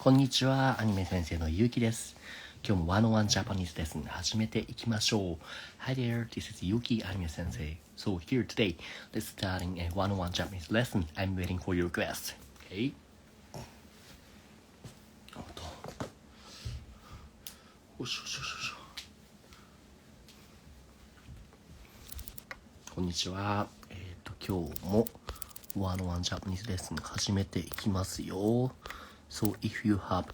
こんにちは、アニメ先生のゆうきです。今日も101 Japanese lesson 始めていきましょう。Hi there, this is Yuki, AnimeSensei. So here today, let's starting a 101 Japanese lesson. I'm waiting for your request. Okay? おしょしょしょしょ。こんにちは。今日も101 Japanese lesson 始めていきますよ。So if you have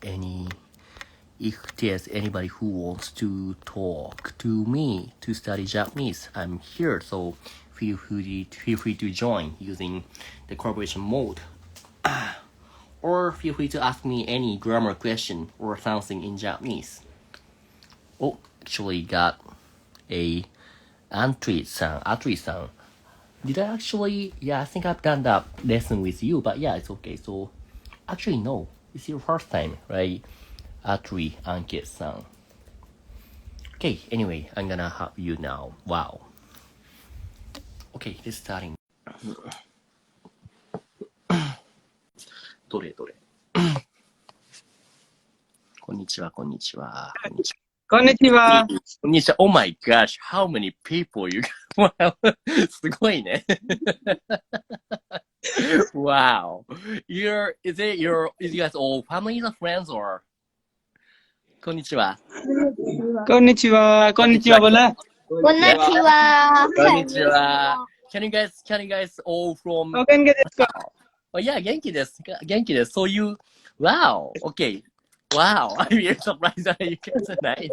if there's anybody who wants to talk to me to study Japanese, I'm here. So feel free to join using the collaboration mode. Or feel free to ask me any grammar question or something in Japanese. Oh, actually got a Atri-san. Did I actually? Yeah, I think I've done that lesson with you, but yeah, it's okay. So, actually, no, it's your first time, right? Atri Ankit-san. Okay, anyway, I'm gonna have you now. Wow. Okay, let's starting. どれこんにちは。こんにちは。Oh my gosh, how many people you got? すごいね。Wow. Is you guys all families or friends or? こんにちは。こんにちは。こんにちは。こんにちは。こんにちは。Can you guys all from? お元気ですか? Oh yeah, 元気です。So you, wow, okay. Wow, I'm really surprised that you guys are nice.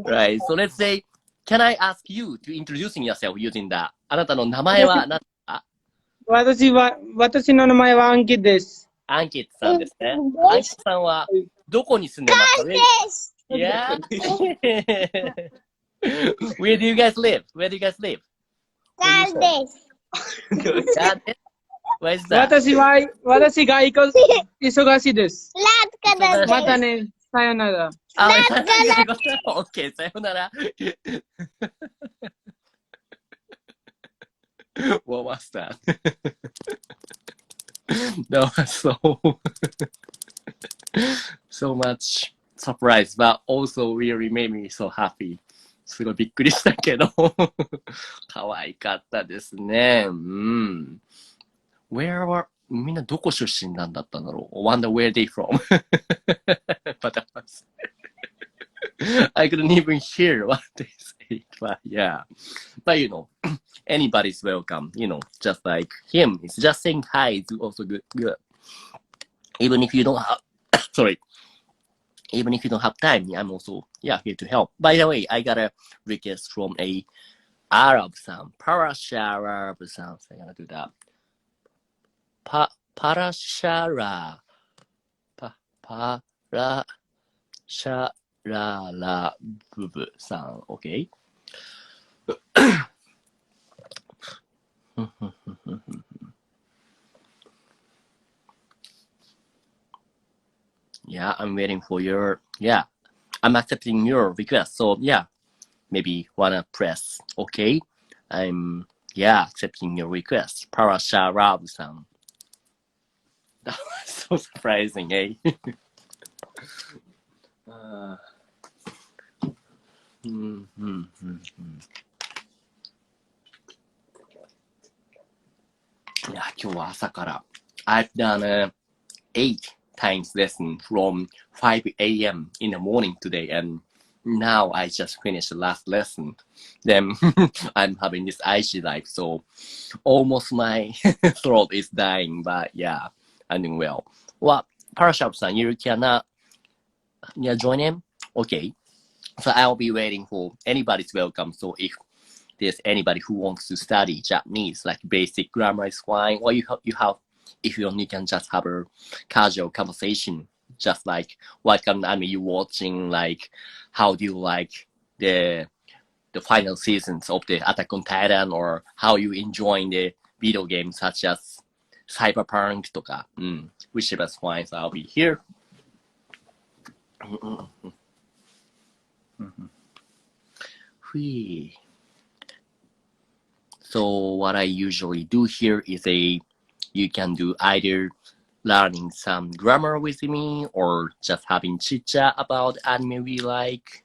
Right, so let's say, can I ask you to introducing yourself using that? あなたの名前は何ですか? 私の名前はアンキッです。アンキットさんですね。アンキットさんはどこに住んでますか? Yeah. Where do you guys live? ガンです。私が忙しいです。またね、さよなら。OK、さよなら。What was that? That was so much surprise, but also really made me so happy. すごいびっくりしたけど、可愛かったですね。みんなどこ出身なんだったんだろう? Wonder where they from? But I couldn't even hear what they said. But yeah. But anybody's welcome. Just like him. It's just saying hi is also good. Even if you don't have, even if you don't have time, I'm also, here to help. By the way, I got a request from a Arab-san. Parasha-Arab-san. So I'm gonna do that. Parashara. Parashara bubu-san. Okay. Yeah, I'm waiting for your, I'm accepting your request. So maybe wanna press okay. I'm, accepting your request. Parasha Rab-san. That was so surprising, eh? Yeah, 今日は朝から I've done 8 times lesson from 5 a.m. in the morning today, and now I just finished the last lesson. Then I'm having this icy life, so almost my throat is dying, but I'm doing well. Well, Parashab-san, you cannot join him? Okay. So I'll be waiting for anybody's welcome. So if there's anybody who wants to study Japanese, like basic grammar is fine, or you can just have a casual conversation, just like what kind of anime you watching, like how do you like the final seasons of the Attack on Titan, or how you enjoying the video games such as Cyberpunk とか、whichever's fine, so I'll be here. So what I usually do here is you can do either learning some grammar with me or just having chit chat about anime we like,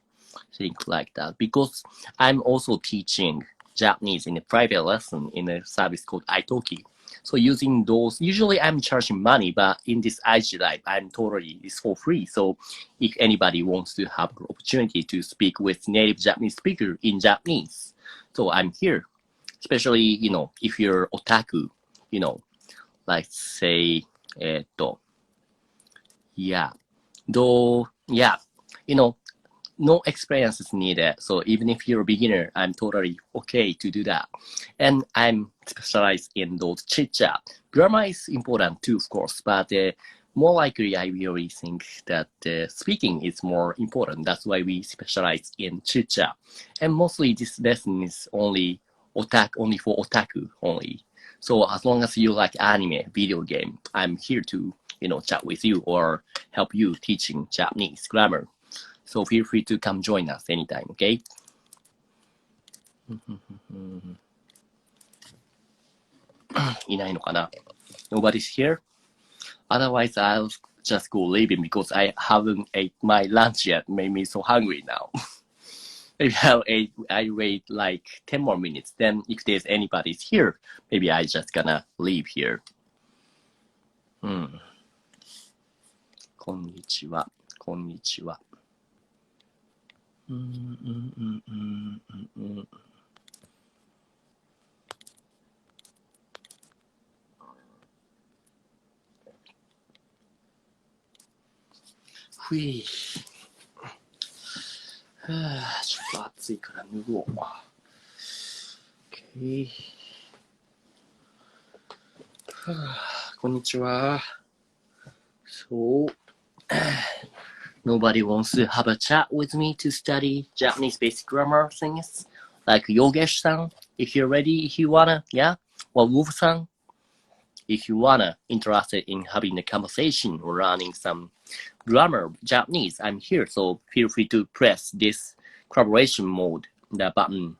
things like that. Because I'm also teaching Japanese in a private lesson in a service called Italki. So using those, usually I'm charging money, but in this IG Live, I'm totally, it's for free. So if anybody wants to have the opportunity to speak with native Japanese speaker in Japanese, so I'm here. Especially, if you're otaku, like say, yeah, though, yeah, no experience is needed. So even if you're a beginner, I'm totally okay to do that. And I'm specialized in those chit chat. Grammar is important too, of course, but more likely I really think that speaking is more important. That's why we specialize in chit chat. And mostly this lesson is only for otaku only. So as long as you like anime, video game, I'm here to, chat with you or help you teaching Japanese grammar. So feel free to come join us anytime, okay? いないのかな? Nobody's here? Otherwise, I'll just go leaving because I haven't ate my lunch yet. Made me so hungry now. Maybe I wait like 10 more minutes. Then if there's anybody's here, maybe I just gonna leave here. こんにちは。こんにちは。ふい。ちょっと暑いから脱ごう。Okay. こんにちは。So, nobody wants to have a chat with me to study Japanese basic grammar things? Like Yogesh-san, if you're ready, if you wanna, yeah? Or Wolf-san, if you wanna, interested in having a conversation or learning some grammar Japanese, I'm here. So feel free to press this collaboration mode, the button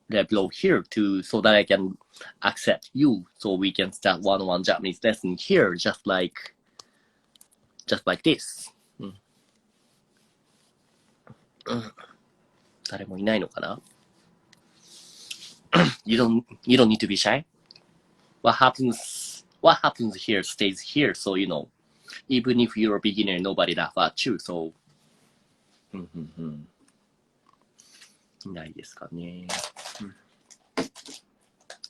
below here so that I can accept you. So we can start one-on-one Japanese lesson here, just like this. 誰もいないのかな? You don't need to be shy. What happens here stays here. So even if you're a beginner, nobody laugh at you. So いないですかね。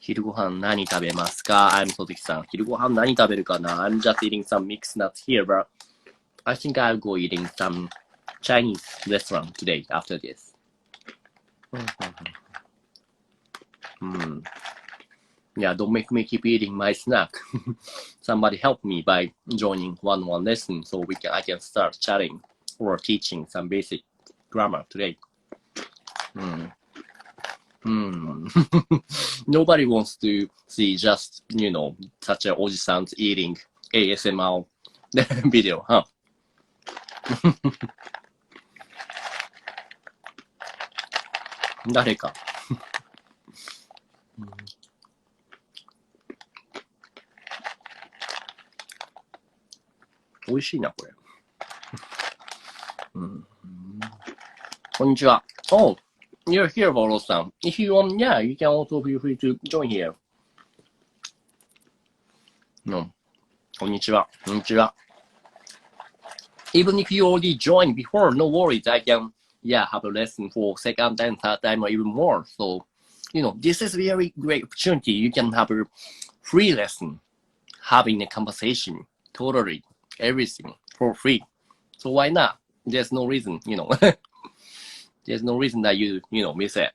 昼ご飯何食べますか? I'm Sozukiさん。昼ご飯何食べるかな? I'm just eating some mixed nuts here, but I think I'll go eating some Chinese restaurant today after this. Yeah, don't make me keep eating my snack. Somebody help me by joining one-on-one lesson so I can start chatting or teaching some basic grammar today. Nobody wants to see just, such a oji-san's eating ASMR video, huh? 誰か。美味しいな、これ。こんにちは。Oh, you're here, Bolo-san. If you want, yeah, you can also feel free to join here. No. こんにちは。こんにちは。Even if you already joined before, no worries. I can, have a lesson for second and third time or even more. So, this is a very great opportunity. You can have a free lesson, having a conversation, totally, everything for free. So why not? There's no reason, There's no reason that you miss it.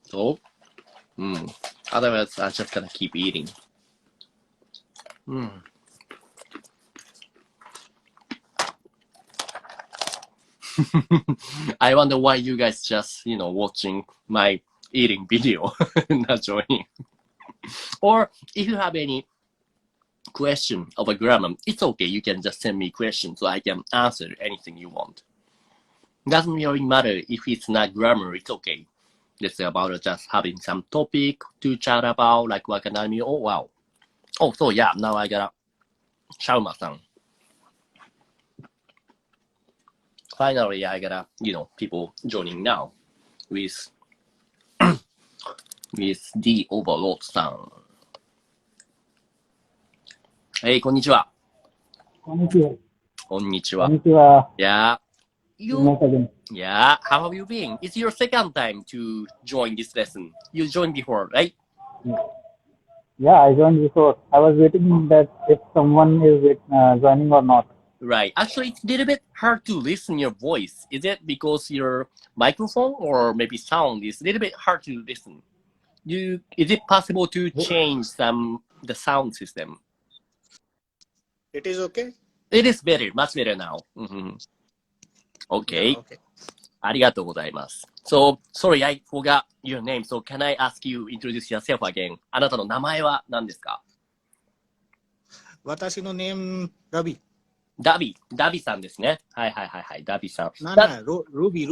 So, otherwise, I'm just gonna keep eating. I wonder why you guys just, watching my eating video, not joining. Or if you have any question of a grammar, it's okay. You can just send me questions so I can answer anything you want. Doesn't really matter if it's not grammar, it's okay. It's about just having some topic to chat about, like what an anime. Oh, wow. Oh, so yeah, now I gotta Shauma-san. Finally, I got people joining now with the Overlord-san. Hey, こんにちは。こんにちは。こんにちは。こんにちは。Yeah. Once again. Yeah. How have you been? It's your second time to join this lesson. You joined before, right? Yeah, I joined before. I was waiting that if someone is joining or not. Right. Actually, it's a little bit hard to listen your voice. Is it because your microphone or maybe sound is a little bit hard to listen? Is it possible to change the sound system? It is okay? It is better, much better now. Okay. Yeah, okay. ありがとうございます。So, sorry, I forgot your name. So, can I ask you introduce yourself again? あなたの名前は何ですか？私の name Ravi. ダビさんですね。はい。ダビさん。Ruby,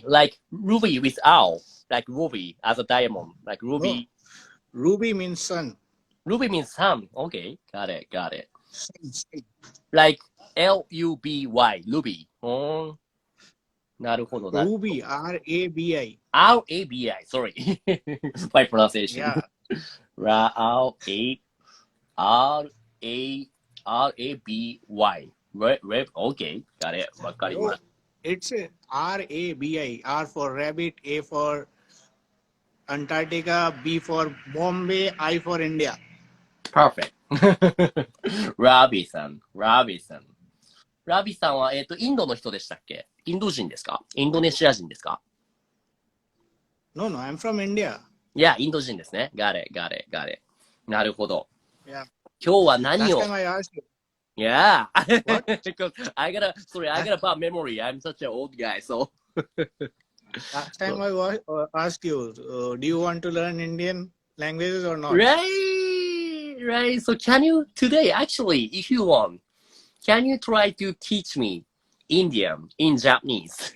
like Ruby with owl, like Ruby as a diamond, like Ruby. No. Ruby means sun. Ruby means sun. Okay, got it. Sun. Like L-U-B-Y, Ruby. なるほど。Ruby, R-A-B-I. R-A-B-I, sorry. My pronunciation. Yeah. R-A-B-Y. Okay, got it. わかりました。It's R-A-B-I. R for rabbit, A for Antarctica, B for Bombay, I for India. Perfect. ラビさんは、インドの人でしたっけ？インド人ですか？インドネシア人ですか？ No, I'm from India. Yeah, インド人ですね。Got it. なるほど。Yeah. 今日は何を Last time I asked you. Yeah. Because I got a bad memory. I'm such an old guy, so. Last time I asked you, do you want to learn Indian languages or not? Right. So can you today, actually, if you want, can you try to teach me Indian in Japanese?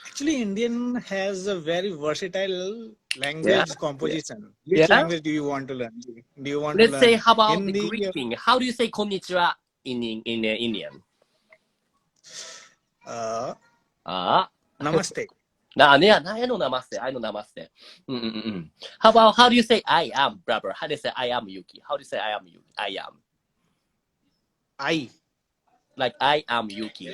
Actually, Indian has a very versatile language composition. Which Yeah. language do you want to learn? Do you want Let's to learn say, how about Hindi? the greeting? How do you say konnichiwa in Indian? Namaste. I know namaste. How do you say I am, brother? How do you say I am Yuki? How do you say I am Yuki? I am. Like I am Yuki.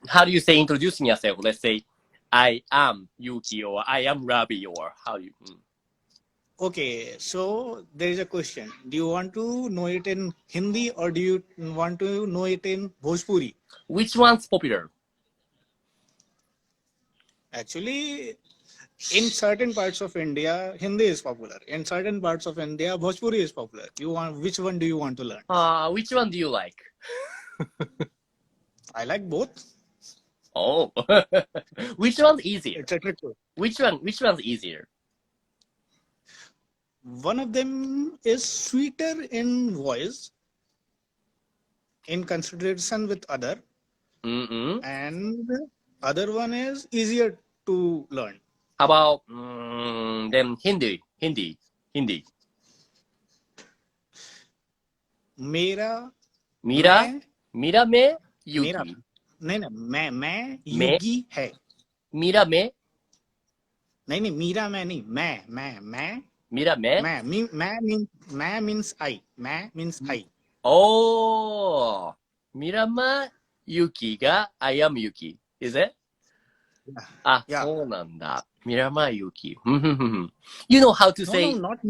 How do you say introducing yourself? Let's say I am Yuki or I am Rabi or how do you... Okay, so there is a question. Do you want to know it in Hindi or do you want to know it in Bhojpuri? Which one's popular? Actually, in certain parts of India, Hindi is popular. In certain parts of India, Bhojpuri is popular. Which one do you want to learn? Which one do you like? I like both. Oh, which one's easier? It's a trick. Which one's easier? One of them is sweeter in voice, in consideration with other, and other one is easier to learn. How about then Hindi? मेरा में युगी. नहीं मैं युगी है. मेरा में मेरा में नहीं मैं मेरा में मैं means I. मैं means I. Oh, Mirama Yuki ga I am Yuki. Is it? Yeah. そうなんだ。Mirama Yuki. You know how to say? Not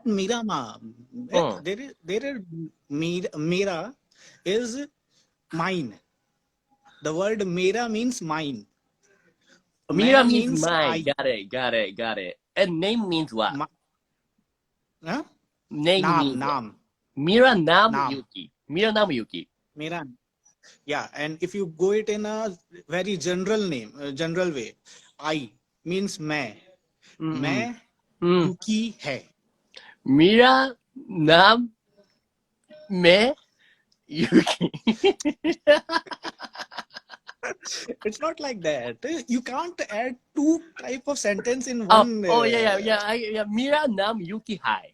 Mirama. There is Mira is mine. The word Mira means mine. Mira means mine. Got it. And name means what? Huh? Name means Nam. Mira Nam Yuki. Mira Nam Yuki. Mira. Yeah, and if you go it in a very general way, I means मैं. मैं Yuki है. Mira Nam me Yuki. It's not like that. You can't add two type of sentence in Oh, one. yeah. Mira nam yuki hai.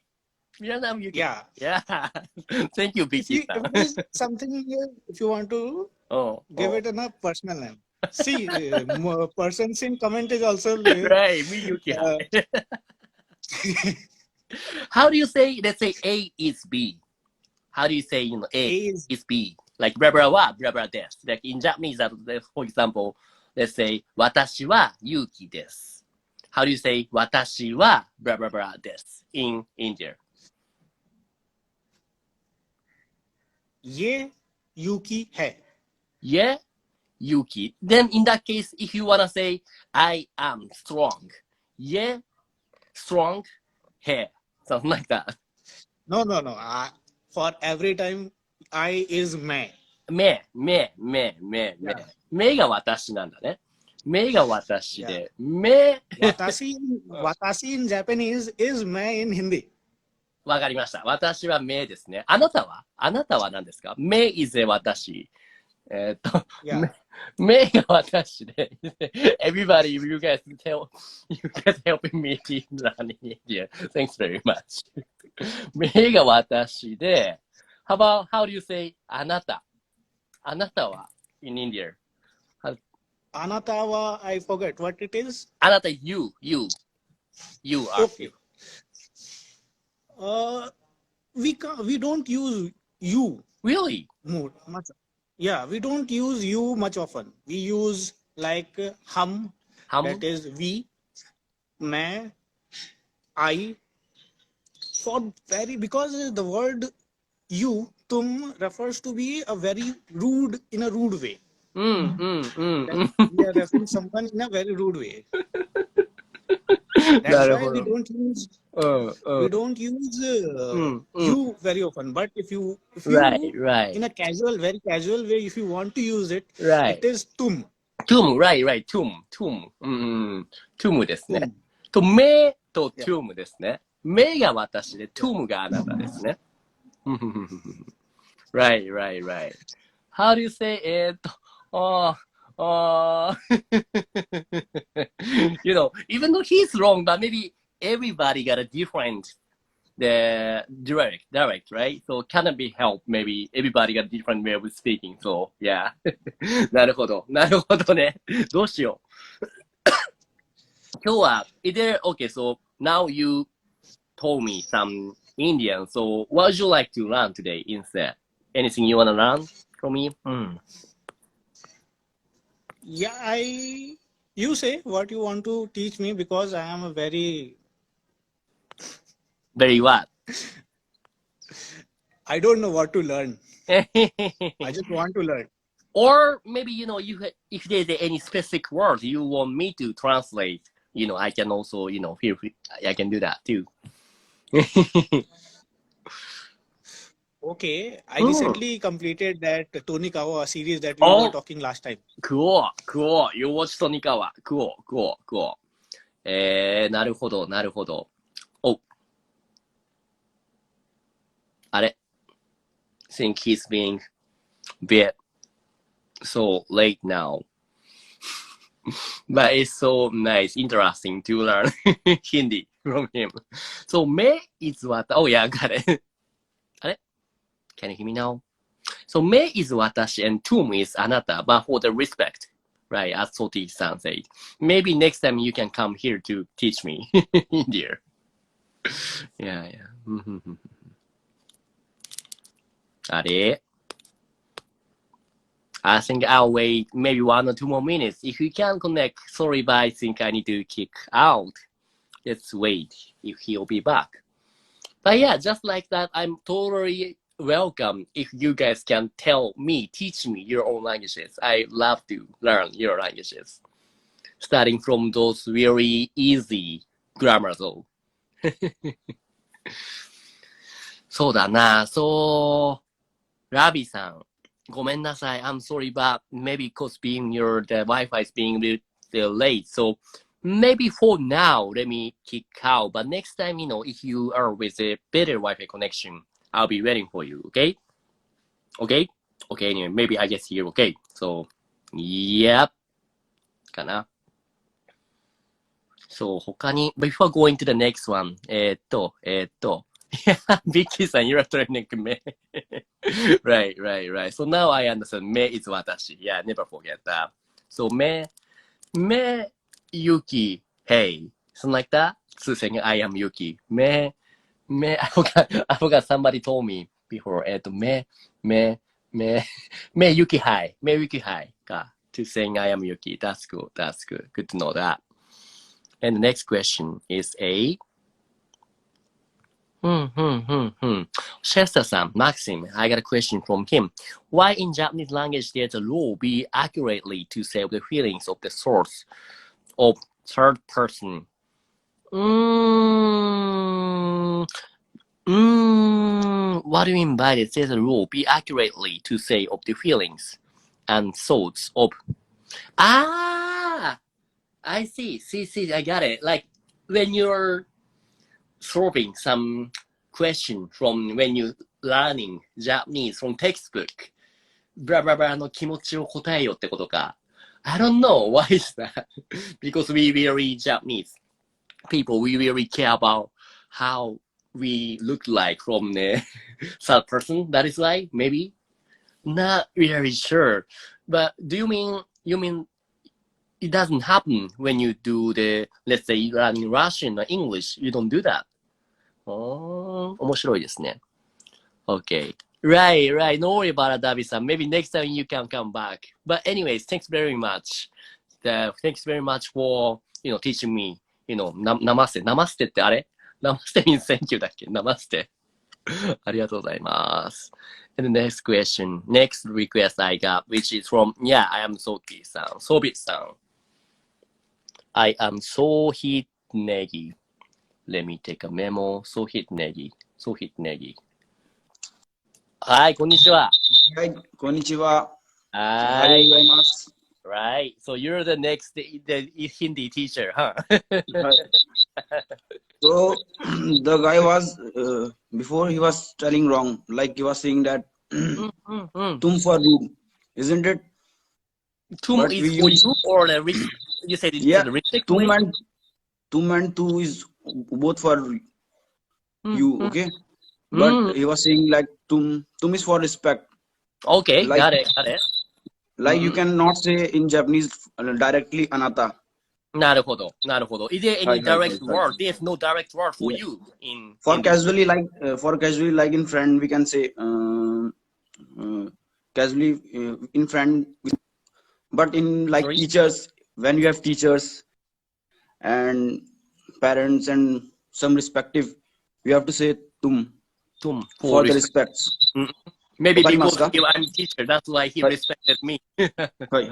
Mira nam yuki. Yeah. Yeah. Thank you, If Vicky. it is something, if you want to give it a personal name. See, persons in comment is also Right, me yuki uh, hai. How do you say, let's say A is B? How do you say, A is is B? Like blah blah blah, blah blah desu. Like in Japanese, for example, let's say, watashi wa yuki desu. How do you say, watashi wa blah blah blah desu in India? ye yuki hai. Yeah, yuki. Then in that case, if you wanna say, I am strong. Yeah, strong hair. Something like that. No. For every time, I is me. 目。Yeah. 目が私なんだね。目が私 Yeah. で、目。Watashi in Japanese is me in Hindi. わかりました。私は目ですね。あなたは何ですか？目 is 私。Yeah. 目が私で。Everybody, you guys helping me in learning India. Thanks very much. 目が私で、how do you say あなたは in India? Anata wa, I forget what it is. あなた you are Okay. We don't use you really? much. Yeah, we don't use you much often. We use like hum, that is we, main, I. Because the word you, tum refers to be a very rude in a rude way. We are referring someone in a very rude way. That's why we don't use you very often. But if you right. in a very casual way, if you want to use it, Right. it is tum. right. tum. トゥムですね。と、目とトゥムですね。目が私で、トゥムがあなたですね。right. How do you say even though he's wrong, but maybe everybody got a different direct, right? So cannot be helped. Maybe everybody got a different way of speaking. So yeah. なるほどね。どうしよう。今日は、okay, so now you told me some Indian. So what would you like to learn today instead? Anything you want to learn from me? Yeah, you say what you want to teach me, because I am a very what? I don't know what to learn. I just want to learn. Or maybe, if there's any specific words you want me to translate, I can also, feel free. I can do that too. Okay, I recently completed that Tonikawa series that we were talking last time. Cool. You watch Tonikawa. Cool. なるほど。お。あれ think he's being bit so late now. But it's so nice, interesting to learn Hindi from him. So, me is what... Oh, yeah, got it. Can you hear me now? So, me is watashi and tum is anata, but for the respect, right, as Soti-san said. Maybe next time you can come here to teach me Hindi. Yeah. あれ I think I'll wait maybe 1 or 2 more minutes. If you can connect, sorry, but I think I need to kick out. Let's wait if he'll be back. But yeah, just like that, I'm totally welcome if you guys can teach me your own languages. I love to learn your languages. Starting from those very easy grammars though. そうだな、ラビさん。ごめんなさい。I'm sorry, but maybe because the Wi-Fi is being a little late. So maybe for now, let me kick out. But next time, if you are with a better Wi-Fi connection, I'll be waiting for you. Okay? Anyway, maybe I guess here. Okay. So Yep. かな。そう、他に、before going to the next one, Vicky さん、you're turning me. Right. So now I understand. Me is 私. Yeah, never forget that. So me, Yuki, hey. Something like that. So saying I am Yuki. Me, I forgot somebody told me before. Me, Yuki, hi. Me, Yuki, hi. To saying I am Yuki. That's good. Good to know that. And the next question is a Shesta-san, Maxim, I got a question from him. Why in Japanese language there's a rule be accurately to say the feelings of the source of third person? What do you mean by this? There's a rule be accurately to say of the feelings and thoughts of. I see, I got it. Like when you're solving some question from when you learning Japanese from textbook, blah blah blah の気持ちを答えよってことか。I don't know why is that because we really Japanese people we really care about how we look like from the third person. That is like maybe not really sure. But do you mean it doesn't happen when you do the, let's say, learning Russian or English, you don't do that. 面白いですね。Okay. Right. No worry about it, David-san. Maybe next time you can come back. But anyways, thanks very much. Thanks very much for, teaching me, namaste. Namaste ってあれ Namaste means thank you だっけ Namaste. ありがとうございます。And the next request I got, which is from, I am Soki-san. Sobit-san. I am Sohit Negi. Let me take a memo. Sohit Negi. はい、こんにちは。はい、こんにちは。はい。おはようございます。Right. So you're the next the Hindi teacher, huh? So the guy was before he was telling wrong, like he was saying that tum for room, isn't it? Tum But is for you or the rich? You said it's the respect way? Tum and tu is both for you, okay? But he was saying like tum is for respect. Okay, like, got it. Like you cannot say in Japanese directly anata. なるほど。Is there any direct word? There's no direct word for you in casually like in friend we can say casually in friend, but in like teachers, when you have teachers and parents and some respective, we have to say tum for the respects. Maybe because I'm teacher, that's why he respected me. はい。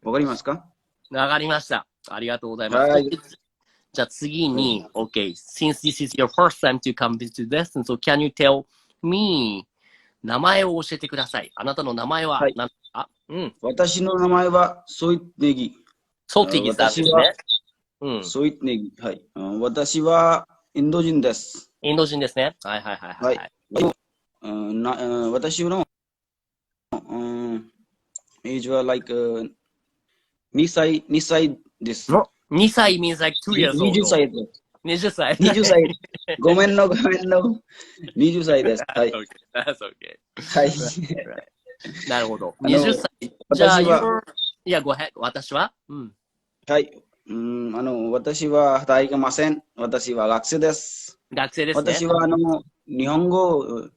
わかりますか？わかりました。ありがとうございます。じゃあ次に、Okay, since this is your first time to come to this, so can you tell me 名前を教えてください。あなたの名前は何ですか？私の名前はソイネギ。ソイネギさんですね。ソイネギ。はい。私はインド人です。インド人ですね。はい。私のエイジは like 2歳です。2歳 means like 2 years old. 20歳。20歳。ごめんの。20歳です。はい。That's okay. はい。なるほど。20歳。じゃあ、go ahead. 私ははい。私は働いてません。私は学生です。学生ですね。私は日本語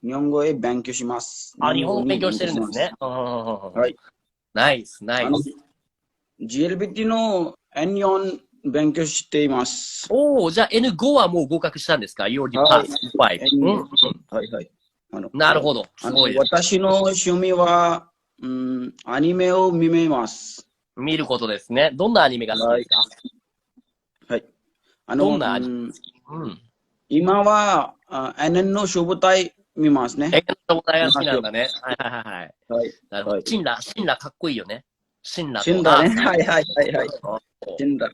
へ勉強します。日本語勉強してるんですね。はい。ナイス。GLBT の N4 勉強しています。じゃあ N5 はもう合格したんですか？ You already passed 5。はい。なるほど。すごいです。私の趣味は、アニメを見ます。見ることですね。どんなアニメが好きですか？はい。どんなアニメ？今は、NN の消防隊見ますね。NN の消防隊が好きなんだね。はい。なるほど。シンラかっこいいよね。シンラね。はい。シンラ。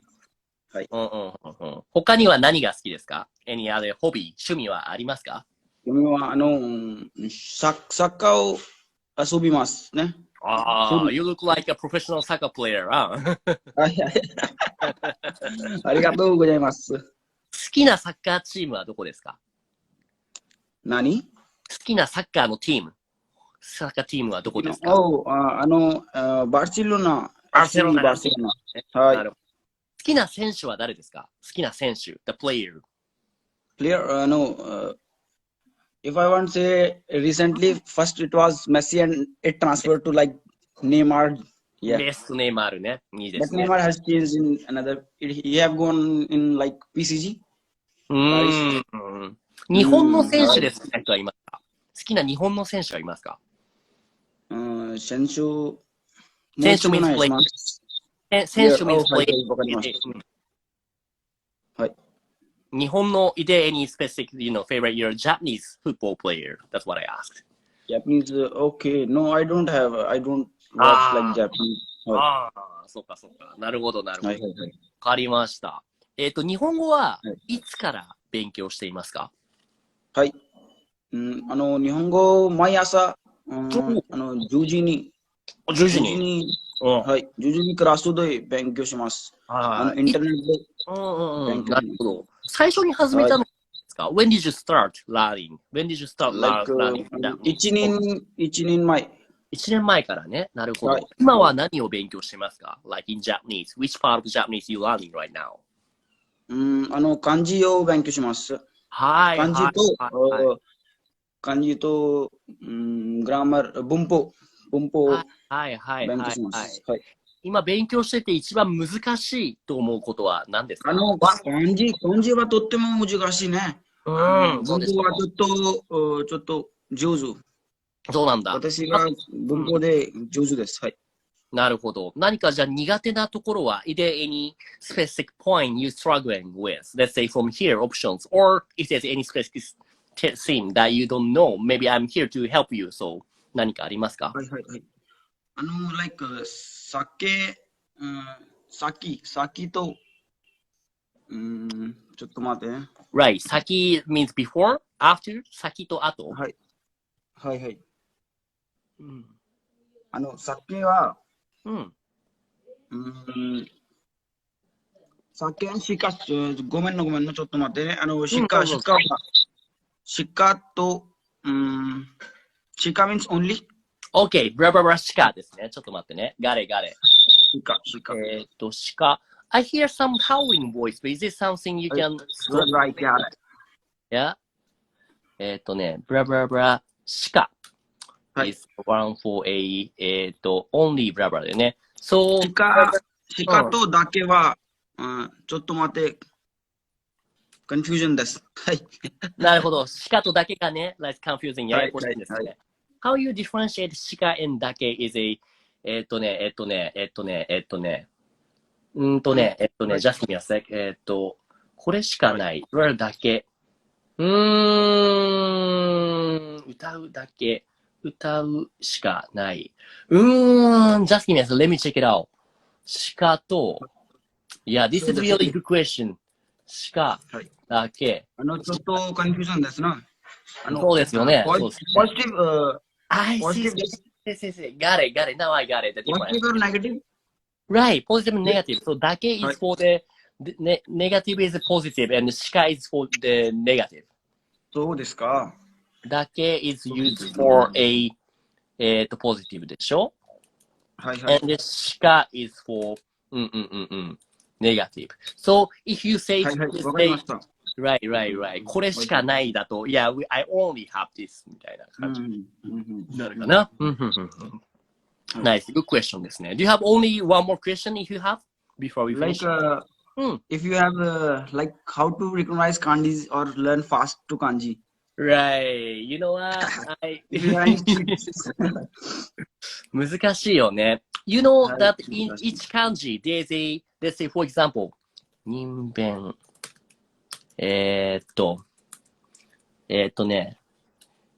はい。他には何が好きですか？ Any other hobby、趣味はありますか？趣味は、サッカーを遊びますね。Ah, you look like a professional soccer player, huh? はいはい。ありがとうございます。好きなサッカーチームはどこですか？何？好きなサッカーのチーム。サッカーチームはどこですか？バルセロナ。バルセロナ。バルセロナ。はい。好きな選手は誰ですか？好きな選手。The player. Player, no. If I want to say recently, first it was Messi and it transferred to like Neymar. Yeah. Best Neymar ね。いいで But すね。Neymar has changed in another. He have gone in like PCG. 日本の選手で好きな人はいますか？好きな日本の選手はいますか？選手 means play. 選手 means play. はい。日本のis there any specific, favorite your Japanese football player? That's what I asked. Japanese, okay. No, I don't watch like Japanese. ああ、そうかそうか。なるほどなるほど。わかりました。日本語はいつから勉強していますか？はい。日本語毎朝、10時に、はい、10時にクラスで勉強します。インターネットで勉強します。なるほど。最初に始めたのですか？ When did you start learning? When did you start learning? 1年前。1年前からね。なるほど。今は何を勉強してますか？ Like in Japanese. Which part of Japanese you learning right now? 漢字を勉強します。はい。漢字と、グラマー、文法を勉強します。今勉強してて一番難しいと思うことは何ですか？漢字はとっても難しいね。文法はちょっと上手。そうなんだ。私が文法で上手です。はい。なるほど。何かじゃあ苦手なところは、is there any specific point you struggling with? Let's say from here, options. Or if there's any specific thing that you don't know, maybe I'm here to help you. So, 何かありますか？はいはいはい。like, 先と、ちょっと待って。Right. 先 means before, after, 先と後。はい。はいはい。先は、先シカ、ごめんの、ちょっと待ってね。シカと、シカ means only? OK, ブラブラブラシカですね。ちょっと待ってね。ガレ。シカ。シカ。I hear some howling voice, but is it something you can... Right, yeah. ブラブラブラシカ。is one for a, only ブラブラだよね。So, シカとだけは、ちょっと待って、confusion です。はい。なるほど。シカとだけがね、like confusing ややこしいんですね。How you differentiate シカ and だけ is a, just give me a sec. これしかない。これだけ。歌うだけ。歌うしかない。just give me a sec. Let me check it out. シカと、Yeah, this is really good question. シカだけ。ちょっとコンフュージョンですな。そうですよね。Positive, I see. Got it. Now I got it. Positive or negative? Right, positive and negative. So だけ is for the negative is positive and シカ is for the negative. そうですか。だけ is used for a positive でしょ？はいはい。And シカ is for negative. So if you say, はいはい、わかりました。right. これしかないだと、Yeah, I only have this みたいな感じになるかな。Nice, good question ですね。Do you have only one more question if you have before we finish? If you have like how to recognize kanjis or learn fast to kanji. Right, you know what? 難しいよね。You know that in each kanji there's a, let's say for example, 人弁。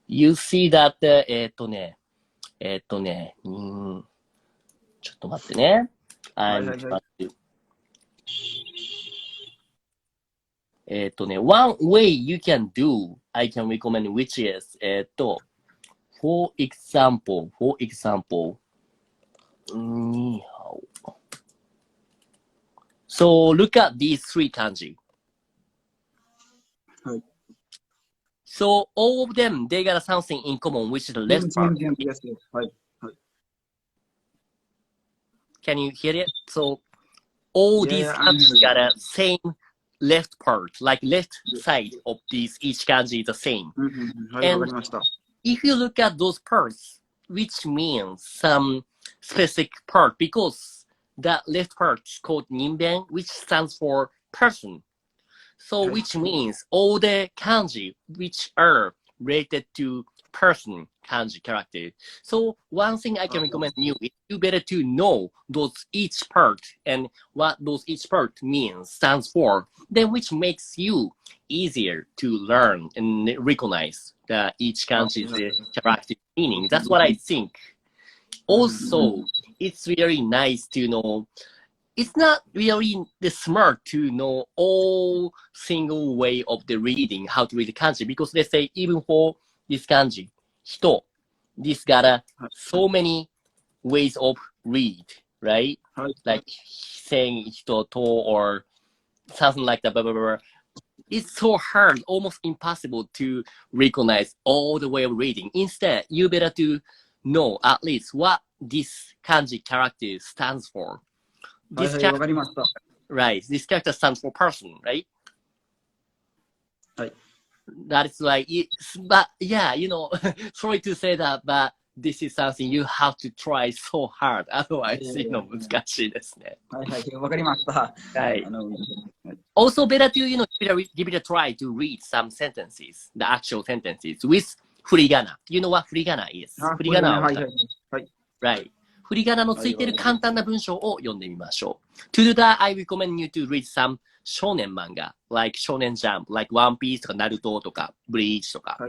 you see that, ちょっと待ってね。one way you can do, I can recommend which is, for example, Ni hao. So look at these three kanji. Hi. So all of them, they got something in common, which is the left part. Yes, yes. Hi. Hi. Can you hear it? So all these kanji got a same left part, like left side of these each kanji is the same. And if you look at those parts, which means some specific part, because that left part is called ninben, which stands for person. So which means all the kanji which are related to person kanji character. So one thing I can recommend you is you better to know those each part and what those each part means, stands for, then which makes you easier to learn and recognize the each kanji's character meaning. That's what I think. Also, it's really nice to know. It's not really the smart to know all single way of the reading, how to read the kanji, because they say even for this kanji, hito, this got so many ways of read, right? Like saying hito to or something like that, blah, blah, blah. It's so hard, almost impossible to recognize all the way of reading. Instead, you better to know at least what this kanji character stands for. This character, right? This character stands for person, right? That is like, but yeah, you know, sorry to say that, but this is something you have to try so hard. Otherwise, you know, 難しいですね。わかりました。はい。Also, better to, you know, give it a try to read some sentences, the actual sentences with 振り仮名. You know what 振り仮名 is? 振り仮名は、right. 振り仮名のついている簡単な文章を読んでみましょう。To do that, I recommend you to read some 少年漫画 like 少年 Jump, like One Piece とか Naruto とか Bleach とか。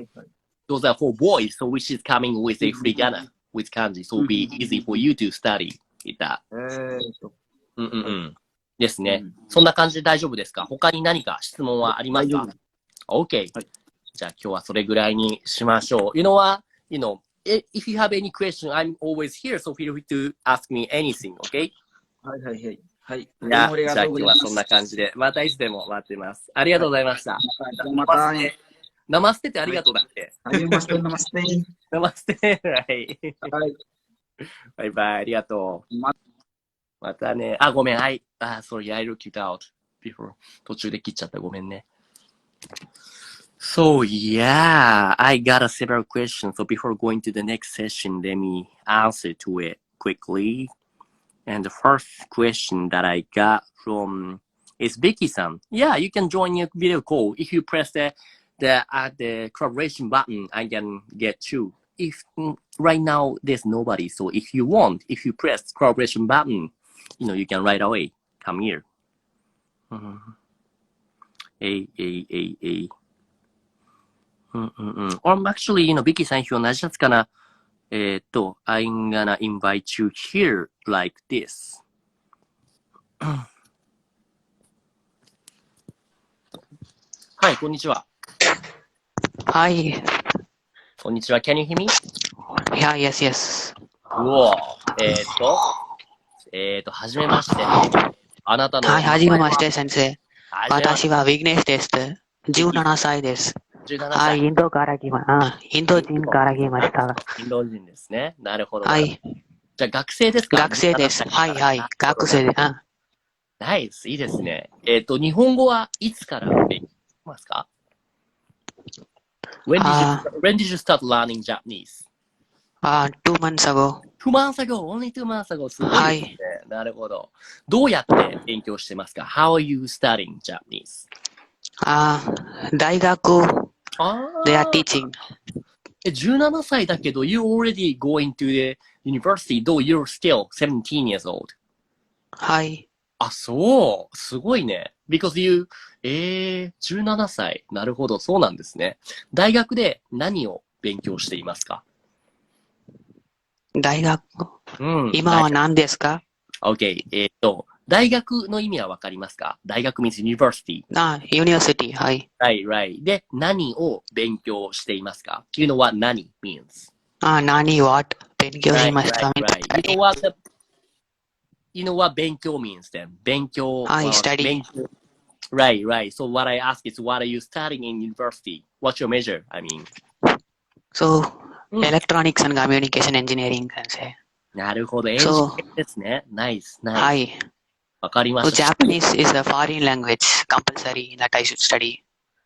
Those are for boys, so which is coming with a 振り仮名 with kanji, so it'll be easy for you to study that. ですね。そんな感じで大丈夫ですか？他に何か質問はありますか？ OK。じゃあ今日はそれぐらいにしましょう。You know what? You know, if you have any question, I'm always here, so feel free to ask me anything, OK? はいはいはい。はい。じゃあ今日はそんな感じで、またいつでも待ってます。ありがとうございました。またね。ナマステってありがとうだって。ナマステ、ナマステ。ナマステ。はい。バイバイ、ありがとう。またね。あ、ごめん。はい。sorry, I looked it out before. 途中で切っちゃった。ごめんね。So, yeah, I got several questions. So before going to the next session, let me answer to it quickly. And the first question that I got from is Vicky-san. Yeah, you can join your video call. If you press the collaboration button, I can get you. If right now there's nobody, so if you want, if you press collaboration button, you know, you can right away come here. Or actually, you know, Vicky-san, if you're not just gonna, I'm gonna invite you here like this. はい、こんにちは。Hi. こんにちは。Can you hear me? Yeah, yes, yes. うお。はじめまして。あなたの。はい、はじめまして、先生。私はビグネスです。17歳です。はい、インド人から来ました。インド人ですね。なるほど。はい。じゃあ学生ですか？学生です。はい、はい、学生です。ナイス、いいですね。日本語はいつから勉強しますか？ When did you start learning Japanese? 2 months ago. 2 months ago, only 2 months ago. すごいですね。はい、なるほど。どうやって勉強してますか？ How are you studying Japanese? 大学 they are teaching. 17歳だけど、you already going to the university, though you're still 17 years old. はい。あ、そう。すごいね。Because you, 17歳。なるほど。そうなんですね。大学で何を勉強していますか？大学、今は何ですか？ OK。大学の意味はわかりますか？大学 means university. University. はい。Right. で、何を勉強していますか？ You know what 何 means? 何 what 勉強しますか？ Right. You know what you know what 勉強 means then? 勉強 I study. 勉強 Right, right. So what I ask is, what are you studying in university? What's your major? I mean. So, electronics and communication engineering, Sensei. なるほど。エンジニアですね。Nice, nice. はい。わかりま So した。 Japanese is a foreign language, compulsory that I should study.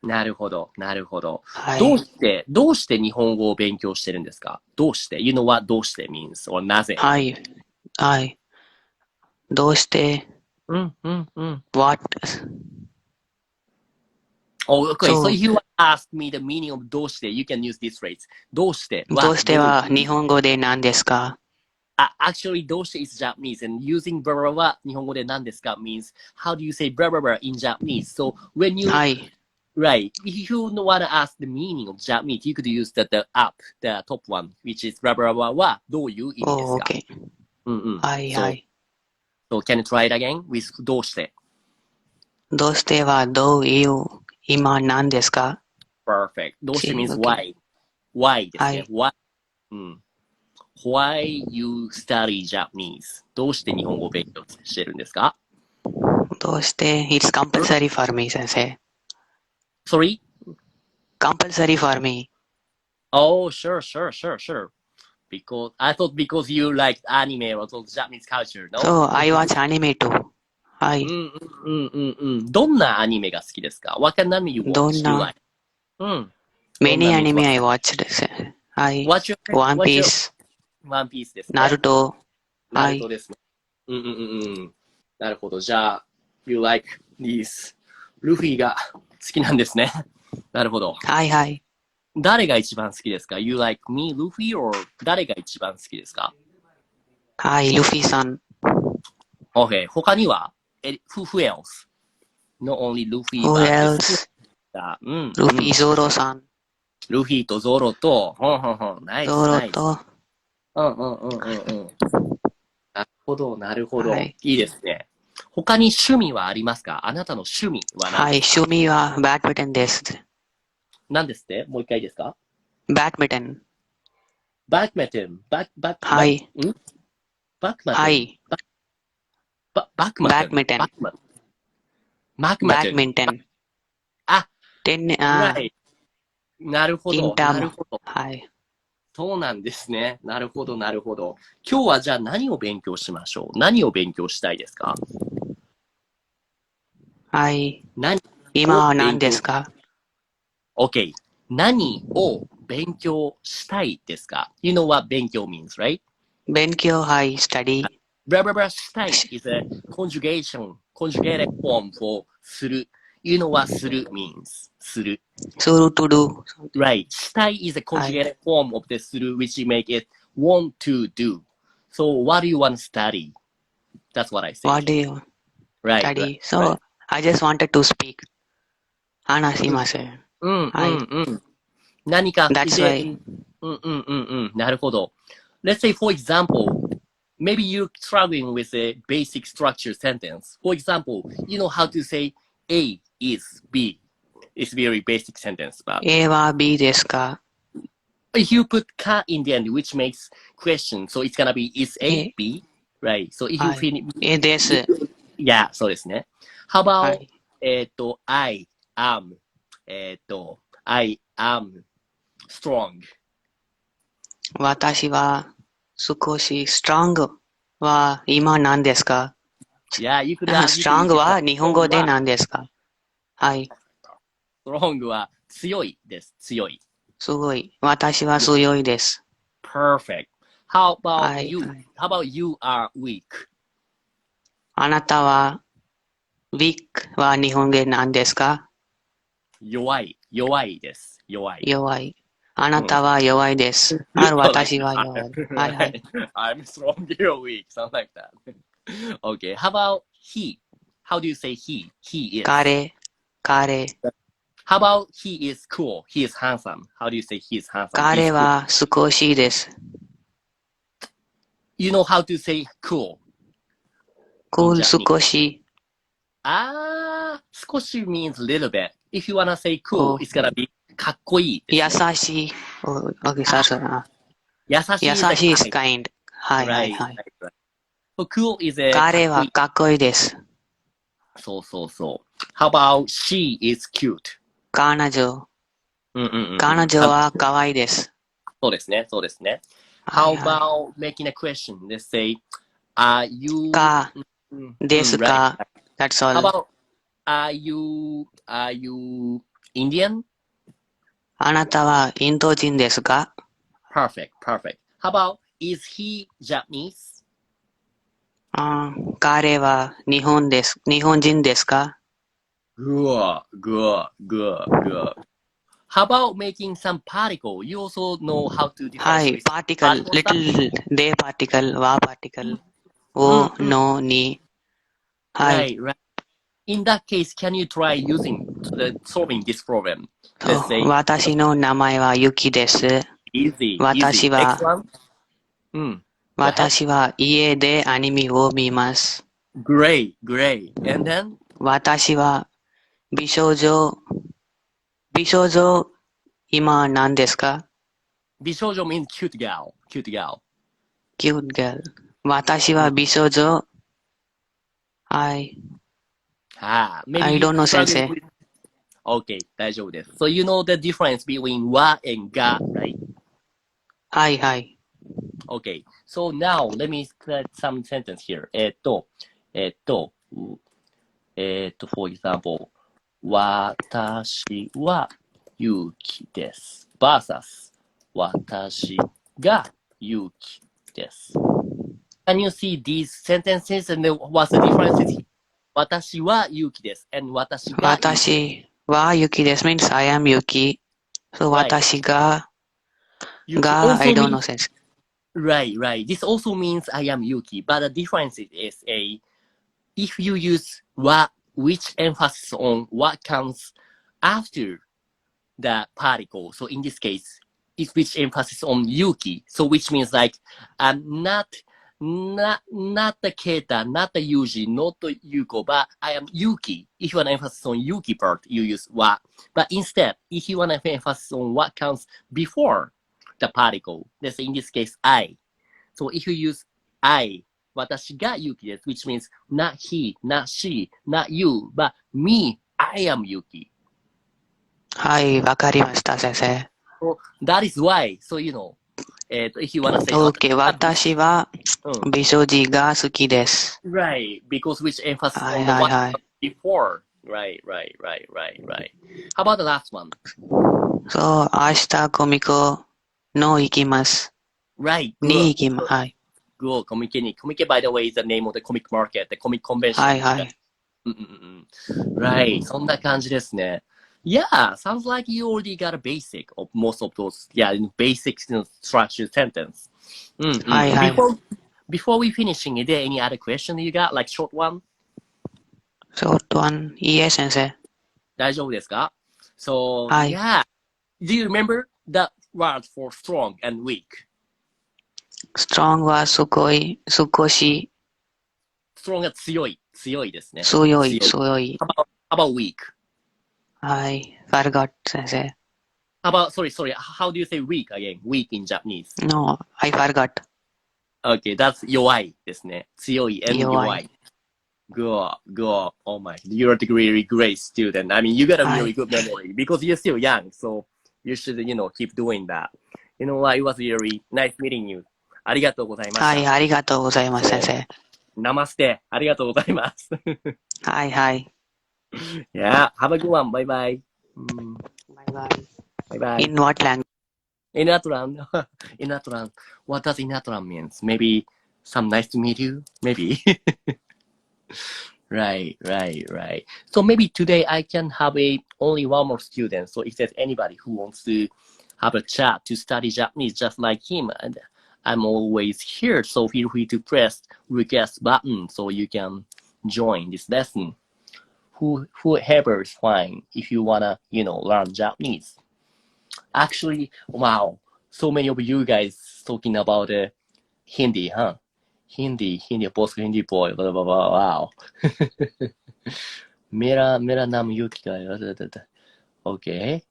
なるほど、なるほど。はい。どうして日本語を勉強してるんですか？どうして？ You know what どうして means? or なぜ？はい。はい。どうして？ What? Oh, okay. So if you ask me the meaning of どうして you can use this phrase. どうして？どうしては日本語で何ですか？ Actually, どうして is Japanese and using blah blah blah 日本語で何ですか means how do you say blah blah blah in Japanese? So when you はい。 Right. If you want to ask the meaning of Japanese, you could use the top one, which is blah blah blah はどういう意味ですか？ Oh, okay. はいはい。So can you try it again with どうして？どうしてはどういう今何ですか？ Perfect. どうして means Okay. why ですね。はい。Why you study Japanese? どうして日本語を勉強してるんですか？どうして It's compulsory for me, 先生。Sorry? Compulsory for me. Oh, sure. Because I thought because you liked anime or Japanese culture, no? So, I watch anime too. はい。どんなアニメが好きですか？ What kind of anime you watch? どんな Many anime I watched です。はい。One Piece。One Piece ですね。ナルト。ナルトですね。なるほど。じゃあ、You like these ルフィが好きなんですね。なるほど。はいはい。誰が一番好きですか？ You like me, ルフィ or 誰が一番好きですか？はい、ルフィさん。Okay. 他にはwho else? Not only ルフィ Who but else? ルフィ、ゾロさん。ルフィとゾロと、ナイス。ゾロと。なるほど、なるほど。いいですね。他に趣味はありますか？あなたの趣味は何ですか？はい、趣味はバドミントンです。何ですってもう一回いいですか？バドミントン。バドミントン。はい。バクマトン。はい。バクマトン。バドミントン。バドミントン。なるほど。なるほど。はい。そうなんですね。なるほど、なるほど。今日はじゃあ何を勉強しましょう？何を勉強したいですか？はい。今は何ですか？ ?OK。何を勉強したいですか？ You know what 勉強 means, right? 勉強、はい、study. したい is a conjugated form for する。You know what する means? する。する to do. Right. したい is a conjugated form of the する which make it want to do. So what do you want to study? That's what I say. What do you study? So, I just wanted to speak. 話します。何か That's why. なるほど。Let's say, for example, maybe you're struggling with a basic structure sentence. For example, you know how to say A is B. It's very basic sentence. But A は B ですか？ If you put ka in the end, which makes question, so it's gonna be is A, B, right? So if you finish, A です。Yeah, そうですね。How about, I am, I am strong. 私は少し strong は今何ですか？ Yeah, you could strong は日本語で何ですか？はい。strong は強いです。強い。すごい。私は強いです。Perfect. How about you? How about you are weak? あなたは weak は日本語で何ですか？弱い。弱いです。弱い。弱い。あなたは弱いです。私は弱い。はいはい。I'm strong, you're weak. Something like that. Okay. How about he? How do you say he? He is. 彼。How about he is cool? He is handsome. How do you say he is handsome? 彼は少しです。You know how to say cool? Cool 少し。少し means little bit. If you wanna say cool, it's gonna be かっこいい。優しい。優しい。優しい is kind. はいはいはい。So cool is a 彼はかっこいいです。そうそうそう。How about she is cute? 彼女は可愛いです。そうですね、そうですね。はい How はい about making a question? Let's say, are you... か、ですか、That's How all. about, are you Indian? あなたはインド人ですか？ Perfect. How about, is he Japanese? 彼は日本人ですか？ Good. How about making some particle? You also know how to はい、differentiate particle, little day particle, wa particle, o, no, ni. はい。Right. In that case, can you try using solving this problem? Let's say 私の名前はゆきです。 easy. 私は Excellent. Go ahead. 私は家でアニメを見ます。 Great. And then 私は美少女今何ですか？ 美少女 means cute girl. Cute girl. 私は美少女。I Maybe don't know, struggle Sensei. with... Okay, 大丈夫です。So you know the difference between wa and ga, right? はいはい。 Okay. So now let me put some sentence here. For example, 私は勇気です versus 私が勇気です。Can you see these sentences and what's the difference? 私は勇気です and 私が勇気です。私はゆきです means I am Yuki. So 私が I don't know, Sensei. Right. This also means I am Yuki, but the difference is if you use which emphasis on what comes after the particle. So in this case, it's which emphasis on Yuki. So which means like not the Keta, not the Yuji, not the Yuko, but I am Yuki. If you want to emphasize on Yuki part, you use wa. But instead, if you want to emphasize on what comes before the particle, let's say in this case, I. So if you use I, 私がYuki です, which means not he, not she, not you, but me, I am Yuki. はい、わかりました、先生。So that is why, so you know, if you want to say, OK、私は美少女が好きです。Right, because which emphasis はい on はい what はい。 before. Right. How about the last one? そう、明日コミコの行きます。 Right, に good. 行きます。はい。 Good, Komike, by the way, is the name of the comic market, the comic convention. はいはい。Right, そんな感じですね。Yeah, sounds like you already got a basic of most of those, basic structured sentence. はいはい。 Before we finishing, is there any other question you got, like short one? Short one, yes, 先生。大丈夫ですか? So, はい。 yeah. Do you remember the word for strong and weak? strong はすごい、少し。strong が強いですね。強い。How about weak? はい。forgot, 先生。Sorry. How do you say weak again? Weak in Japanese. No, I forgot. Okay, that's 弱いですね。強い and 弱い。Good. Oh my, you're a really great student. I mean, you got a really good memory because you're still young. So you should, keep doing that. You know what? It was really nice meeting you. ありがとうございました。はい、ありがとうございます、先生。ナマステ。ありがとうございます。はいはい。Yeah, have a good one. Bye bye. Bye. In what language? Inatran. What does Inatran means? Maybe some nice to meet you? Maybe. Right. So maybe today I can have only one more student. So if there's anybody who wants to have a chat to study Japanese just like him, and I'm always here. So feel free to press request button so you can join this lesson. Whoever is fine if you wanna, learn Japanese. Actually, wow, so many of you guys talking about Hindi, huh? Hindi, post Hindi boy, blah, blah, blah, wow. मेरा नाम Yuki का है. Okay.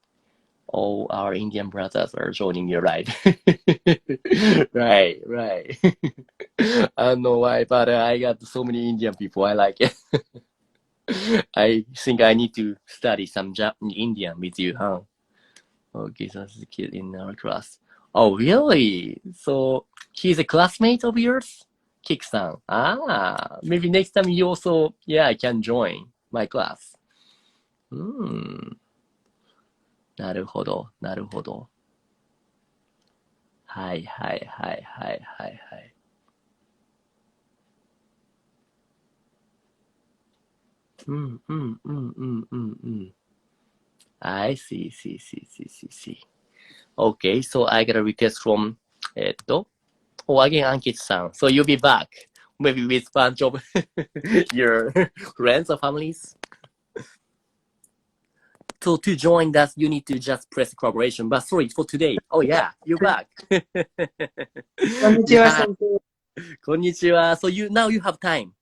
all our Indian brothers are joining me, right? Right. I don't know why, but I got so many Indian people. I like it. I think I need to study some Indian with you, huh? Okay, so that's the kid in our class. Oh, really? So he's a classmate of yours? Kik-san. Ah, maybe next time you also, can join my class. なるほど。はい。I see. Okay, so I got a request from, again, Ankit-san. So you'll be back, maybe with a bunch of your friends or families. So to join that, you need to just press collaboration. But sorry, for today. Oh yeah, you're back. Konnichiwa, Sensei. Konnichiwa. So now you have time.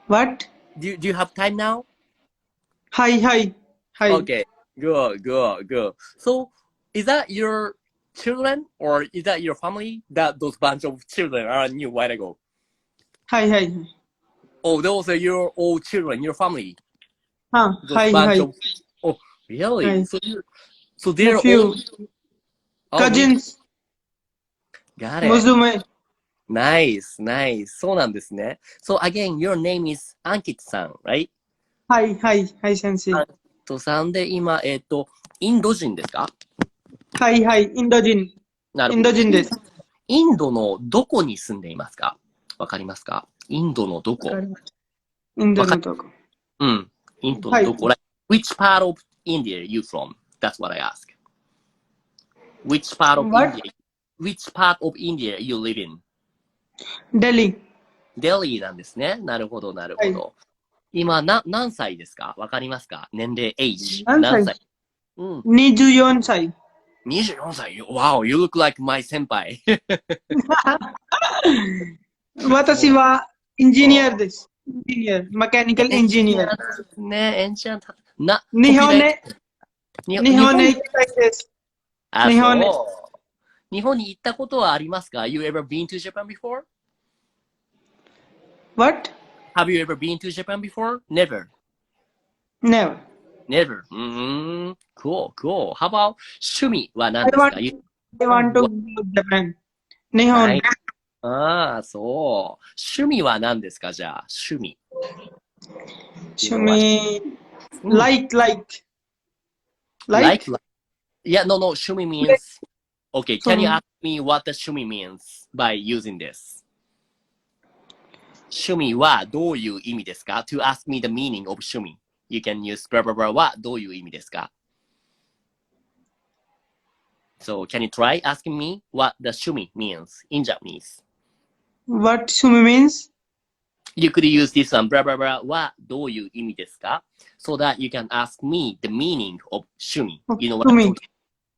What? Do you have time now? Hi. Okay, good. So is that your children or is that your family? That those bunch of children are new while ago. Hi. Oh, those are your old children, your family. Hi. Oh, really? Hi. So they're Nephew. all Cousins. Got it. Musume. Nice. そうなんですね。So again, your name is Ankit-san, right? Hi, Sensei. とさんで今、インド人ですか？はい、インド人。なるほど。インド人です。インドのどこに住んでいますか？わかりますか？インドのどこ？インドのどこ？うん。インドのどこ？Like, which part of India are you from? That's what I ask. Which part of India you live in? Delhi. Delhi なんですね。なるほど。今、何歳ですか？わかりますか？年齢、age。何歳？24歳。24歳。Wow, you look like my 先輩。私はエンジニアです。メカニカルエンジニア。ね、エンジニア。日本へ行きたいです。日本に行ったことはありますか？ You ever been to Japan before? What? Have you ever been to Japan before? Never. Never. Cool. How about 趣味は何ですか？ I want to go to Japan. 日本。そう。趣味は何ですか？じゃあ、趣味。Like. Yeah, no. 趣味 means. Okay, can you ask me what the 趣味 means by using this? 趣味はどういう意味ですか？ To ask me the meaning of 趣味。You can use blah blah blah はどういう意味ですか？ So, can you try asking me what the 趣味 means in Japanese? What 趣味 means? You could use this one, blah blah blah はどういう意味ですか？ So that you can ask me the meaning of 趣味。You know what I'm talking?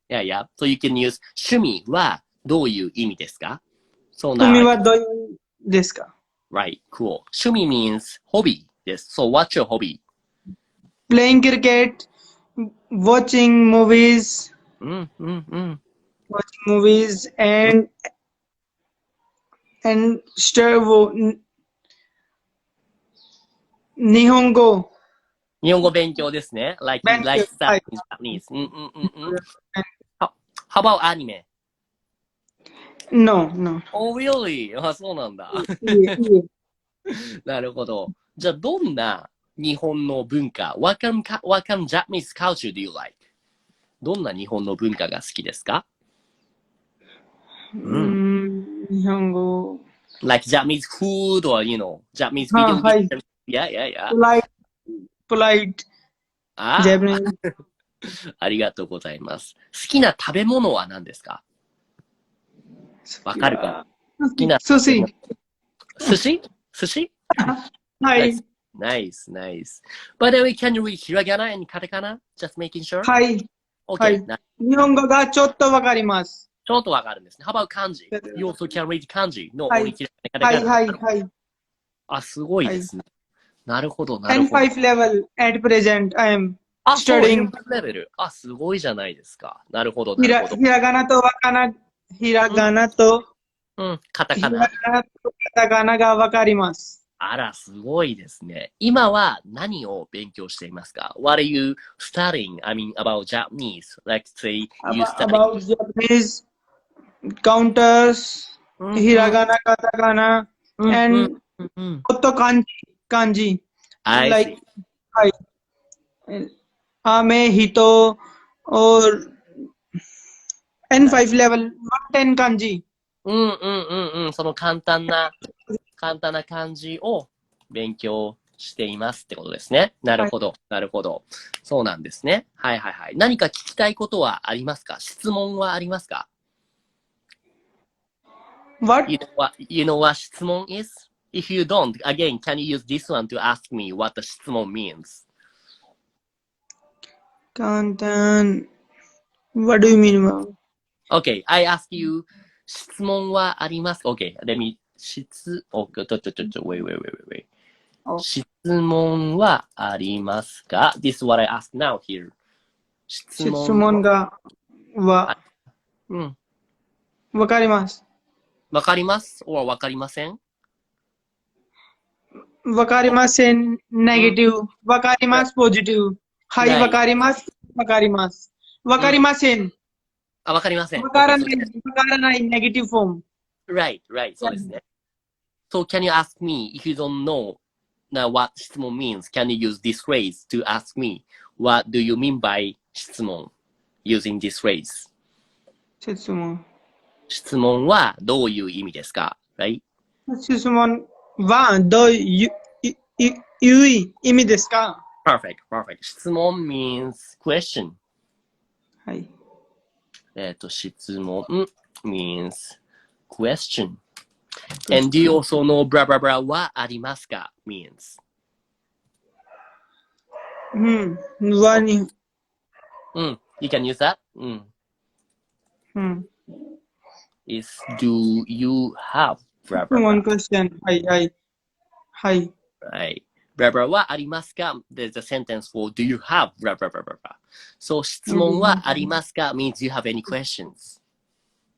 Yeah. So you can use 趣味はどういう意味ですか？ So now 趣味はどういう意味ですか？ Right, cool. 趣味 means hobby です。So what's your hobby? Playing cricket, watching movies. Watching movies and日本語勉強ですね。Like you like stuff in Japanese. How about anime? No. Oh, really? そうなんだ。なるほど。じゃあ、どんな日本の文化 what kind of Japanese culture do you like? どんな日本の文化が好きですか？日本語 Like Japanese food or, Japanese video games? Yeah. Polite. ありがとうございます。好きな食べ物は何ですか？わかるかな？好きな寿司寿司はい。Nice. By the way, can you read hiragana and katakana? Just making sure? はい。Okay. 日本語がちょっとわかります。ちょっとわかるんですね。How about kanji? You also can read kanji? No, はい only hiragana. はい。すごいですね。なるほど。N5 level at present I am. あ、そう、studying レベル。あ、すごいじゃないですか。なるほど、ひらがなとわかな、ひらがなと、うん、カタひカナ。らがなとカタカナがわかります。あら、すごいですね。今は何を勉強していますか？ What are you studying? I mean, about Japanese. Like, say, you About study. Japanese counters, ひらがな、カタカナ、and こと漢字。I Like, see. はい。雨、人、or N5 level, not 10漢字。その簡単な漢字を勉強していますってことですね。なるほど、なるほど。そうなんですね。はいはいはい。何か聞きたいことはありますか？質問はありますか？ What? You know what 質問 is? If you don't, again, can you use this one to ask me what the 質問 means? 簡単。What do you mean about? Okay, I ask you, 質問はありますか？ Okay, let me, wait. 質問はありますか？ This is what I ask now here. 質問がわかります。わかります or わかりません？わかりません。ネガティブ。わかります。ポジティブ。はい、わかります。わかります。わかりません。あ、わかりません。わからない、ネガティブフォーム。Right. そうですね。So can you ask me, if you don't know what 質問 means, can you use this phrase to ask me, what do you mean by 質問 using this phrase? 質問はどういう意味ですか？ Right? 質問はどういう意味ですか？ Perfect. 質問 means question. はい。質問 means question. And do you also know blah blah blah はありますか means? はに。You can use that? Is do you have blah blah One blah? question. はい。Right. Blah blah はありますか There's a sentence for do you have blah blah blah blah. So 質問はありますか means you have any questions.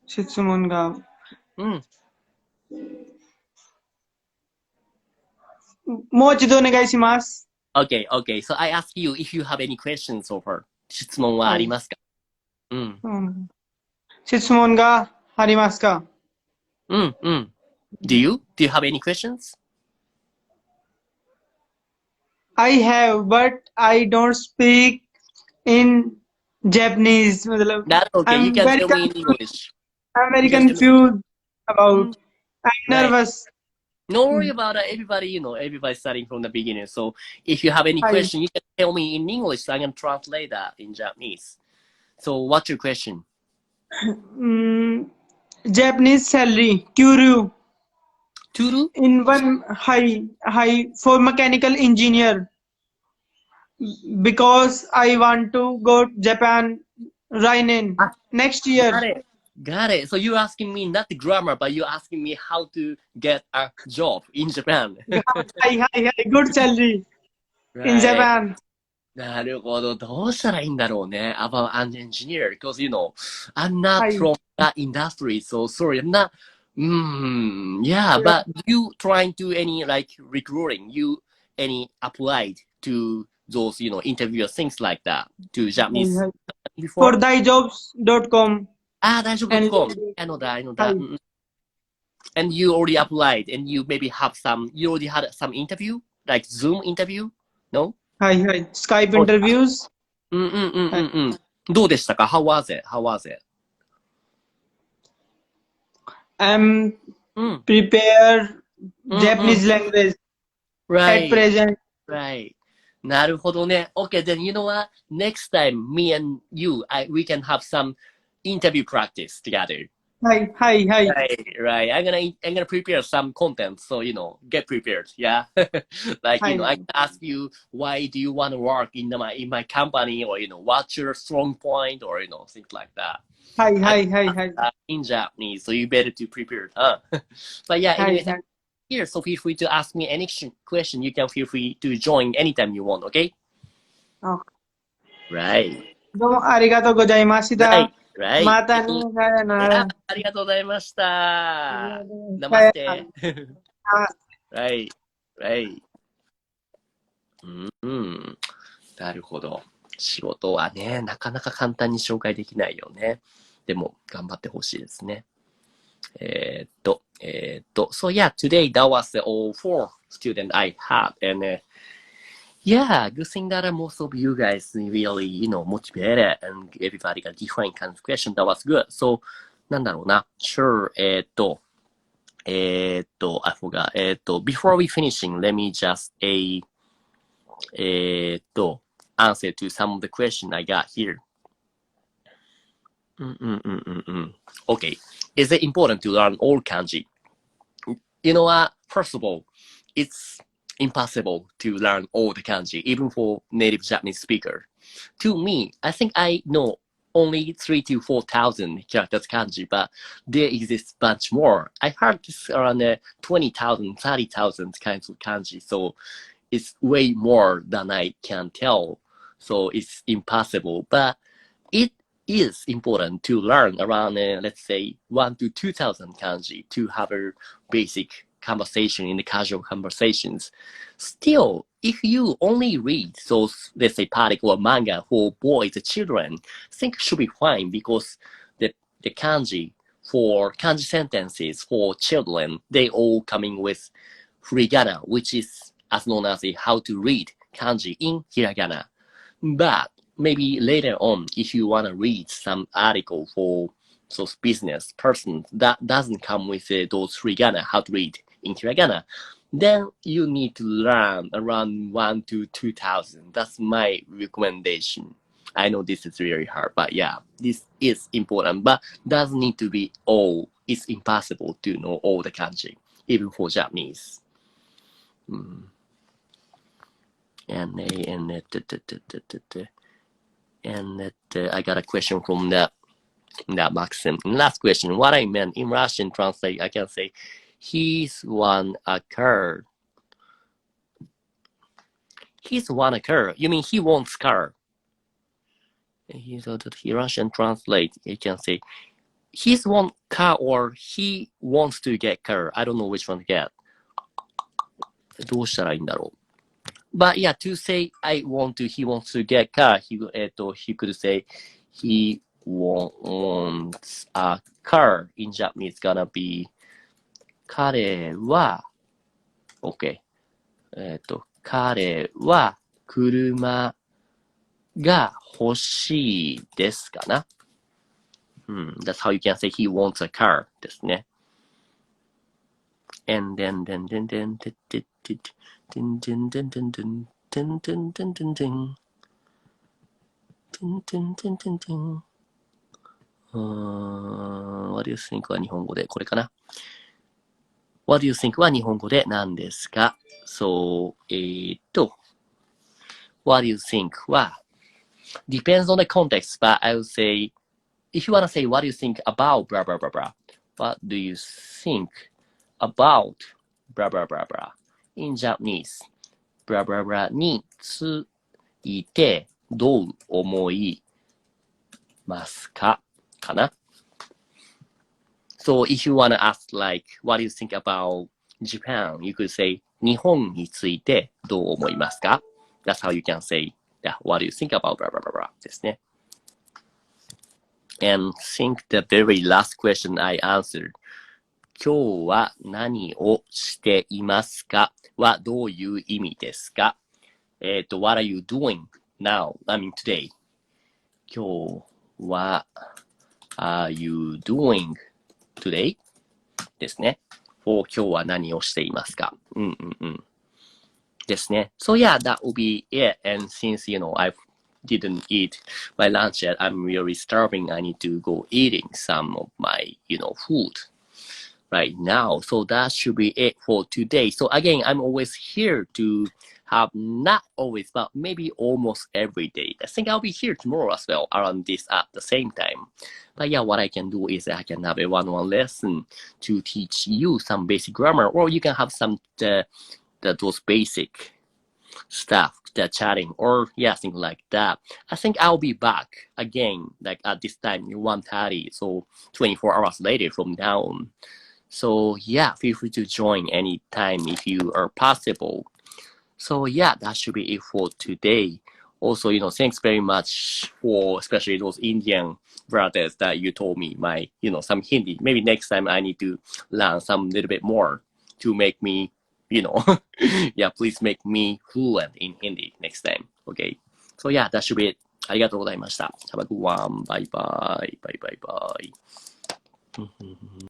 質問が。もう一度お願いします。Okay. So I ask you if you have any questions so far. 質問はありますか？質問がありますか？ Do you have any questions? I have, but I don't speak in Japanese. That's okay. You can tell me in English. I'm very confused about. I'm nervous. No worry about it. Everybody's starting from the beginning. So if you have any question, you can tell me in English. So I can translate that in Japanese. So what's your question? Japanese salary, Kyuru. Turu? In one high for mechanical engineer. Because I want to go to Japan right next year. Got it. So you're asking me not the grammar, but you're asking me how to get a job in Japan. Good salary in Japan. なるほど。どうしたらいいんだろうね。About an engineer. Because, I'm not from that industry. So sorry, I'm not. Yeah, but you trying to any like recruiting? You any applied to those, interviews, things like that to Japanese before? For daijobs.com. Daijobs.com. I know that. And you already applied and you maybe you already had some interview? Like Zoom interview? No? Skype interviews. どうでしたか？ How was it? I'm prepare Japanese language at present. Right. なるほどね。Okay, then you know what? Next time, me and you, we can have some interview practice together. Hi. Right. I'm gonna prepare some content, so get prepared. Yeah. Like I can ask you why do you want to work in my company, or what's your strong point, or things like that. Hi. In Japanese, so you better to prepare. But yeah, anyways, here, so feel free to ask me any question. You can feel free to join anytime you want. Okay. Right. どうもありがとうございまし Right. た。 Right. またね、さよなら。ありがとうございました。さよなら。 Namaste. Right. Right. うん。なるほど。仕事はね、なかなか簡単に紹介できないよね。でも、頑張ってほしいですね。So yeah, today that was all 4 students I had. And yeah, good thing that most of you guys really, motivated and everybody got different kind of question. That was good. So, なんだろうな。Sure, I forgot. Before we finishing, let me just answer to some of the question I got here. Okay. Is it important to learn all kanji? You know what? First of all, it's impossible to learn all the kanji, even for native Japanese speaker. To me, I think I know only 3,000 to 4,000 characters kanji, but there exists much more. I heard this around 20,000, 30,000 kinds of kanji, so it's way more than I can tell. So it's impossible, but it is important to learn around, let's say, 1,000 to 2,000 kanji to have a basic conversation in the casual conversations. Still, if you only read those, let's say, particle or manga for boys and children, I think it should be fine because the kanji for kanji sentences for children, they all coming with hiragana, which is as known as how to read kanji in hiragana. But maybe later on, if you want to read some article for those business persons that doesn't come with those hiragana, how to read in hiragana, then you need to learn around 1,000 to 2,000. That's my recommendation. I know this is really hard, but yeah, this is important, but doesn't need to be all. It's impossible to know all the kanji, even for Japanese. And I got a question from that Maxim. Last question. What I meant in Russian translate, I can say, he's one occur. He's one occur. You mean he wants car? He Russian translate. You can say, he's one car or he wants to get car. I don't know which one to get. どうしたらいいんだろう。But yeah, to say he wants to get car, he could say he wants a car. In Japanese, it's gonna be 彼は OK。彼は車が欲しいですかな。That's how you can say he wants a car ですね。And then What do you think は日本語でこれかな。What do you think は日本語で何ですか。So, What do you think は depends on the context, but I would say, if you want to say what do you think about blah blah blah blah, what do you think about blah blah blah blah in Japanese, blah blah blah についてどう思いますかかな。So if you want to ask like, what do you think about Japan? You could say, 日本についてどう思いますか That's how you can say, yeah, what do you think about blah blah blah blah ですね。And think the very last question I answered. 今日は何をしていますかはどういう意味ですかWhat are you doing now? I mean today. 今日は are you doing today? ですね。今日は何をしていますかですね。So yeah, that will be it. And since, I didn't eat my lunch yet, I'm really starving. I need to go eating some of my, food right now. So that should be it for today. So again, I'm always here to have, not always, but maybe almost every day. I think I'll be here tomorrow as well around this at the same time. But yeah, what I can do is I can have a one-on-one lesson to teach you some basic grammar, or you can have some those basic stuff, that chatting, or yeah, things like that. I think I'll be back again, like at this time, 1:30, so 24 hours later from now on. So yeah, feel free to join anytime if you are possible. So yeah, that should be it for today. Also, thanks very much for especially those Indian brothers that you told me some Hindi. Maybe next time I need to learn some little bit more to make me, yeah, please make me fluent in Hindi next time. Okay. So yeah, that should be it. ありがとうございました。Have a good one. Bye bye. Bye bye bye.